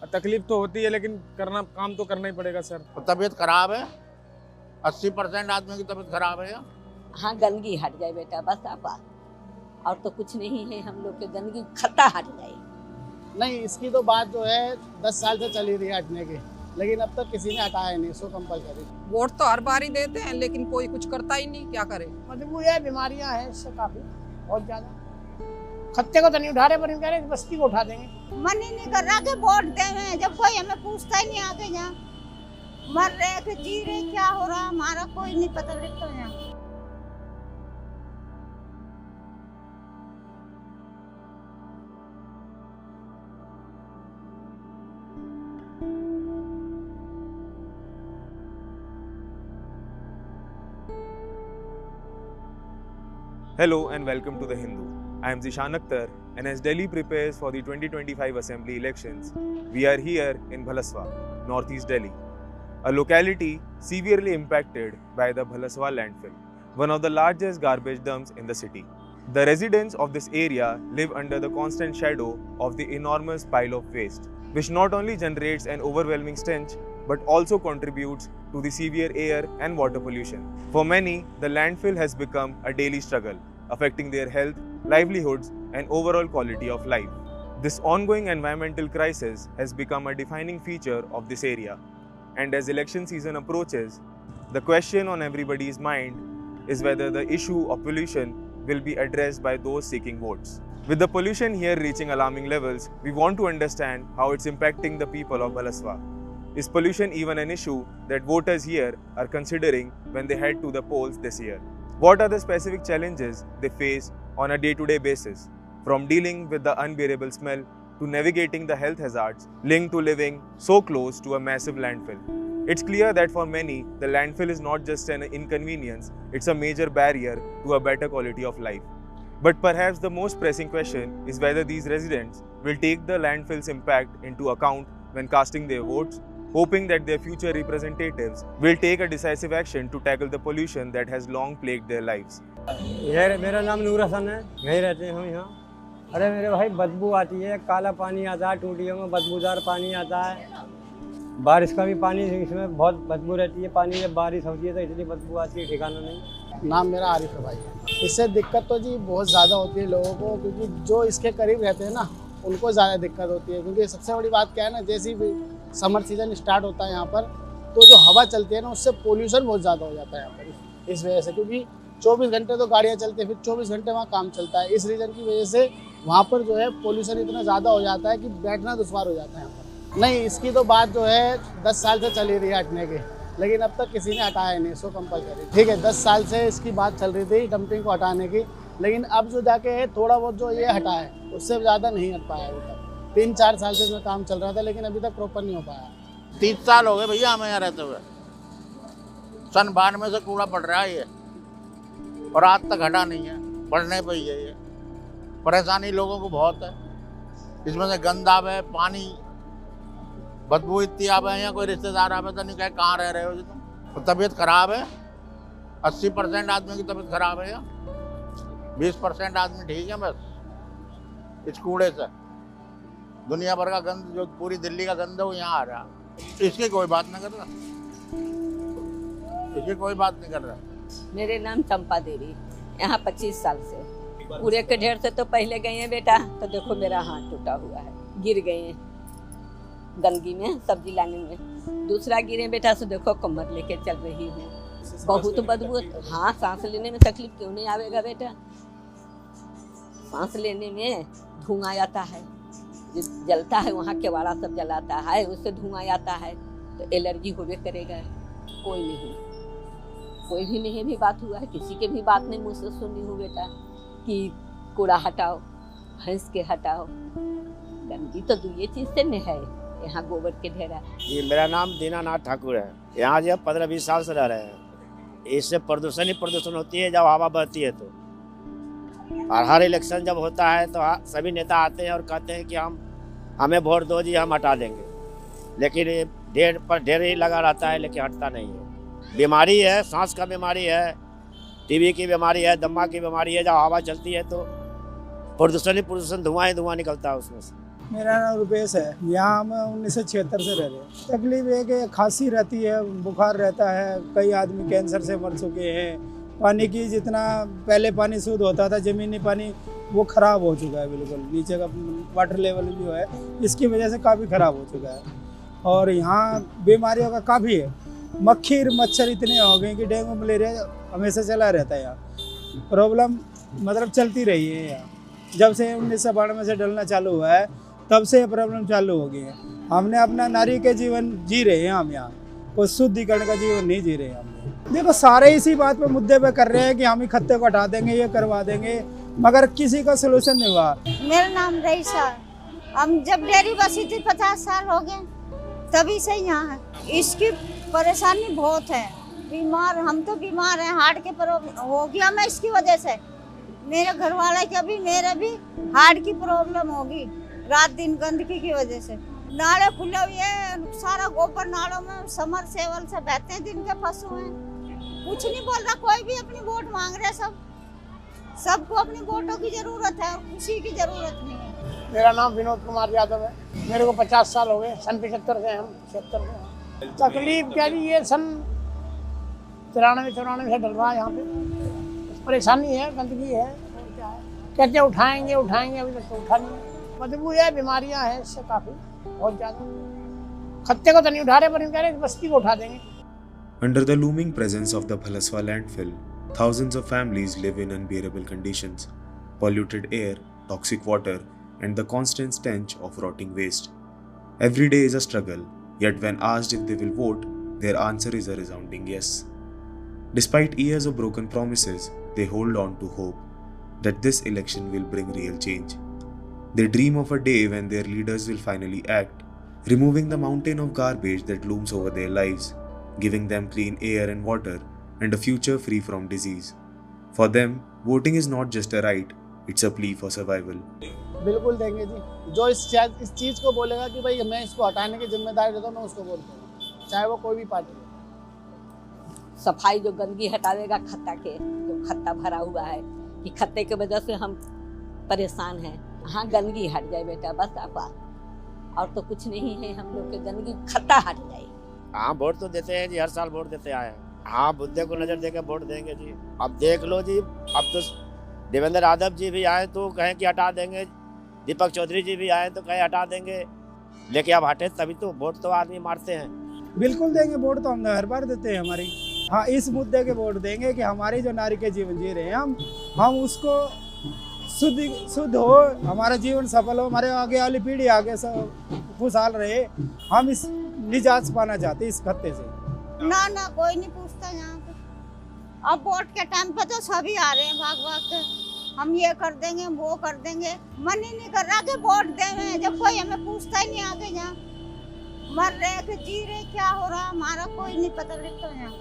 तकलीफ तो होती है लेकिन काम तो करना ही पड़ेगा सर। तो तबीयत खराब है, 80% आदमी की तबीयत खराब है। हाँ, गंदगी हट जाए बेटा, बस आप और तो कुछ नहीं है, हम लोग के गंदगी खत्ता हट जाए। नहीं, इसकी तो बात जो है 10 साल से चली रही है हटने की, लेकिन अब तक किसी ने हटाया नहीं इसको कंपलसरी। वोट तो हर बार ही देते हैं लेकिन कोई कुछ करता ही नहीं, क्या करे। मतलब ये बीमारियां हैं इससे काफी बहुत ज्यादा। खत्ते को तो नहीं उठा रहे पर कह रहे बस्ती को उठा देंगे। मन ही नहीं कर रहा कि वोट दें, जब कोई हमें पूछता ही नहीं आगे यहाँ मर रहे कि जी रहे, क्या हो रहा हमारा कोई नहीं पता लगता यहाँ। Hello and welcome to The Hindu. I am Zishan Akhtar, and as Delhi prepares for the 2025 Assembly elections, we are here in Bhalaswa, Northeast Delhi, a locality severely impacted by the Bhalaswa landfill, one of the largest garbage dumps in the city. The residents of this area live under the constant shadow of the enormous pile of waste, which not only generates an overwhelming stench but also contributes to the severe air and water pollution. For many, the landfill has become a daily struggle, affecting their health, livelihoods, and overall quality of life. This ongoing environmental crisis has become a defining feature of this area. And as election season approaches, the question on everybody's mind is whether the issue of pollution will be addressed by those seeking votes. With the pollution here reaching alarming levels, we want to understand how it's impacting the people of Bhalaswa. Is pollution even an issue that voters here are considering when they head to the polls this year? What are the specific challenges they face on a day-to-day basis, from dealing with the unbearable smell to navigating the health hazards linked to living so close to a massive landfill? It's clear that for many, the landfill is not just an inconvenience, it's a major barrier to a better quality of life. But perhaps the most pressing question is whether these residents will take the landfill's impact into account when casting their votes, hoping that their future representatives will take a decisive action to tackle the pollution that has long plagued their lives. मेरा नाम नूर हसन है, यहीं रहते हैं हम यहाँ। अरे मेरे भाई, बदबू आती है, काला पानी आता है, टूटियों में बदबूदार पानी आता है। बारिश का भी पानी इसमें बहुत बदबू रहती है, पानी जब बारिश होती है तो इतनी बदबू आती है, ठिकाना नहीं। नाम मेरा आरिफ है भाई। इससे दिक्कत तो जी बहुत ज़्यादा होती है लोगों को, क्योंकि जो इसके करीब रहते हैं ना उनको ज़्यादा दिक्कत होती है। क्योंकि सबसे बड़ी बात क्या है ना, जैसे ही समर सीजन स्टार्ट होता है यहाँ पर, तो जो हवा चलती है ना उससे पोल्यूशन बहुत ज़्यादा हो जाता है यहाँ पर इस वजह से। क्योंकि 24 घंटे तो गाड़ियाँ चलती हैं, फिर 24 घंटे वहाँ काम चलता है। इस रीज़न की वजह से वहाँ पर जो है पोल्यूशन इतना ज़्यादा हो जाता है कि बैठना दुश्वार हो जाता है यहाँ पर। नहीं, इसकी तो बात जो है 10 साल से चली रही है हटने की, लेकिन अब तक किसी ने हटाया नहीं इसको कंपलसरी। ठीक है, 10 साल से इसकी बात चल रही थी डंपिंग को हटाने की, लेकिन अब जो जाके है थोड़ा बहुत जो ये हटा है उससे ज़्यादा नहीं हट पाया अभी तक। 3-4 साल से इसमें काम चल रहा था, लेकिन अभी तक प्रॉपर नहीं हो पाया। 30 साल हो गए भैया हमें यहाँ रहते हुए। सन 92 से कूड़ा पड़ रहा है ये, और आज तक हटा नहीं है, बढ़ने पर ही है ये। परेशानी लोगों को बहुत है, इसमें से गंद आवे, पानी बदबू इतनी आवे। यहाँ कोई रिश्तेदार आवे तो नहीं कहे कहाँ रह रहे हो जी तुम। तो तबीयत खराब है, 80% आदमी की तबीयत खराब है, 20% आदमी ठीक है बस इस कूड़े से। दुनिया भर का गंद, जो पूरी दिल्ली का गंद है वो यहाँ आ रहा है। इसकी कोई बात नहीं कर रहा, इसकी कोई बात नहीं कर रहा। मेरे नाम चंपा देवी, यहाँ 25 साल से। पूरे के ढेर से तो पहले गए हैं बेटा, तो देखो मेरा हाथ टूटा हुआ है, गिर गए हैं गंदगी में सब्जी लाने में। दूसरा गिरे बेटा, से देखो कमर लेके चल रही हूँ, बहुत बदबू। हाँ, सांस लेने में तकलीफ क्यों नहीं आवेगा बेटा, सांस लेने में धुआं आता है, जलता है, वहाँ केवाड़ा सब जलाता है, उससे धुआं आता है तो एलर्जी होवे करेगा। कोई नहीं, कोई भी नहीं भी बात हुआ है, किसी के भी बात नहीं मुझसे सुनी हूँ बेटा कि कूड़ा हटाओ, भैंस के हटाओ। गंदगी तो ये चीज से नहीं है, यहाँ गोबर के ढेरा। ये मेरा नाम दीनानाथ ठाकुर है। यहाँ जो 15-20 साल से रह रहे हैं। इससे प्रदूषण ही प्रदूषण होती है जब हवा बहती है तो। और हर इलेक्शन जब होता है तो सभी नेता आते हैं और कहते हैं कि हमें वोट दो जी, हम हटा देंगे, लेकिन ढेर पर ढेर ही लगा रहता है, लेकिन हटता नहीं है। बीमारी है, सांस का बीमारी है, टीबी की बीमारी है, दमा की बीमारी है। जब हवा चलती है तो प्रदूषण ही प्रदूषण, धुआं ही धुआं निकलता है उसमें से। मेरा नाम रुपेश है। यहाँ हम 1976 से रह रहे हैं। तकलीफ है कि खांसी रहती है, बुखार रहता है, कई आदमी कैंसर से मर चुके हैं। पानी की जितना पहले पानी शुद्ध होता था, ज़मीनी पानी वो ख़राब हो चुका है बिल्कुल। नीचे का वाटर लेवल जो है इसकी वजह से काफ़ी ख़राब हो चुका है। और यहाँ बीमारियों का काफ़ी है, मक्खी मच्छर इतने हो गए कि डेंगू मलेरिया हमेशा चला रहता है। यहाँ प्रॉब्लम मतलब चलती रही है। यहाँ जब से 1992 से डलना चालू हुआ है तब से प्रॉब्लम चालू हो गई है। हमने अपना नारी के जीवन जी रहे हैं, हम यहाँ कोई शुद्धिकरण का जीवन नहीं जी रहे हैं। हम देखो सारे इसी बात पे मुद्दे पे कर रहे हैं कि हम ही खत्ते को हटा देंगे, ये करवा देंगे, मगर किसी का सोल्यूशन नहीं हुआ। मेरा नाम रईसा। हम जब डेयरी बसी थी 50 साल हो गए, तभी से यहाँ है। इसकी परेशानी बहुत है। बीमार हम तो बीमार हैं, हार्ट के प्रॉब्लम हो गया मैं इसकी वजह से। मेरे घर वाले का भी, मेरे भी हार्ट की प्रॉब्लम होगी रात दिन गंदगी की वजह से। नाले खुले हुए हैं, सारा गोबर नालों में समर सेवल से बहते हैं, दिन के पशु हैं। कुछ नहीं बोल रहा कोई भी, अपनी वोट मांग रहे सब। सबको अपनी वोटों की जरूरत है और किसी की जरूरत नहीं है। मेरा नाम विनोद कुमार यादव है। मेरे को 50 साल हो गए, सन 75 से हम 76 से। तकलीफ क्या जी, ये सन 93-94 से डल रहा है यहाँ पे। परेशानी है, गंदगी है, और क्या है। कहते उठाएंगे अभी तक तो उठा नहीं। बदबू है, बीमारियाँ हैं इससे काफ़ी, बहुत ज़्यादा। खत्ते को तो नहीं उठा रहे, पर कह रहे बस्ती को उठा देंगे। Under the looming presence of the Bhalaswa landfill, thousands of families live in unbearable conditions, polluted air, toxic water, and the constant stench of rotting waste. Every day is a struggle, yet when asked if they will vote, their answer is a resounding yes. Despite years of broken promises, they hold on to hope that this election will bring real change. They dream of a day when their leaders will finally act, removing the mountain of garbage that looms over their lives, giving them clean air and water, and a future free from disease. For them, voting is not just a right, it's a plea for survival. बिल्कुल देंगे जी। जो इस चीज़ को बोलेगा कि भाई मैं इसको हटाने की जिम्मेदारी लेता हूँ, मैं उसको वोट दूँगा, चाहे वो कोई भी पार्टी हो। सफाई जो गंदगी हटावेगा खत्ता के, जो खत्ता भरा हुआ है कि खत्ते की वजह से हम परेशान हैं। हाँ, गंदगी हट जाए बेटा, बस आपा, और तो कुछ नहीं है। हम लोग के गंदगी खत्ता हट जाए। हाँ, वोट तो देते हैं जी, हर साल वोट देते आए हैं। हाँ, मुद्दे को नजर देकर वोट देंगे जी। अब देख लो जी, अब तो देवेंद्र यादव जी भी आए तो कहें कि हटा देंगे, दीपक चौधरी जी भी आए तो कहें हटा देंगे, लेकिन अब हटे तभी तो वोट तो आदमी मारते हैं। बिल्कुल देंगे वोट, तो हम हर बार देते हैं हमारी। हाँ, इस मुद्दे के वोट देंगे कि हमारी जो नारी के जीवन जी रहे हैं हम उसको शुद्ध हो, हमारा जीवन सफल हो, हमारे आगे वाली पीढ़ी आगे सब खुशहाल रहे। हम इस निजात पाना चाहते इस खत्ते से। ना कोई नहीं पूछता यहाँ पे। अब वोट के टाइम पे तो सभी आ रहे हैं भाग के, हम ये कर देंगे, वो कर देंगे। मन ही नहीं कर रहा कि वोट दें, जब कोई हमें पूछता ही नहीं आगे। जहाँ मर रहे कि जी रहे, क्या हो रहा हमारा कोई नहीं पता लगता यहाँ।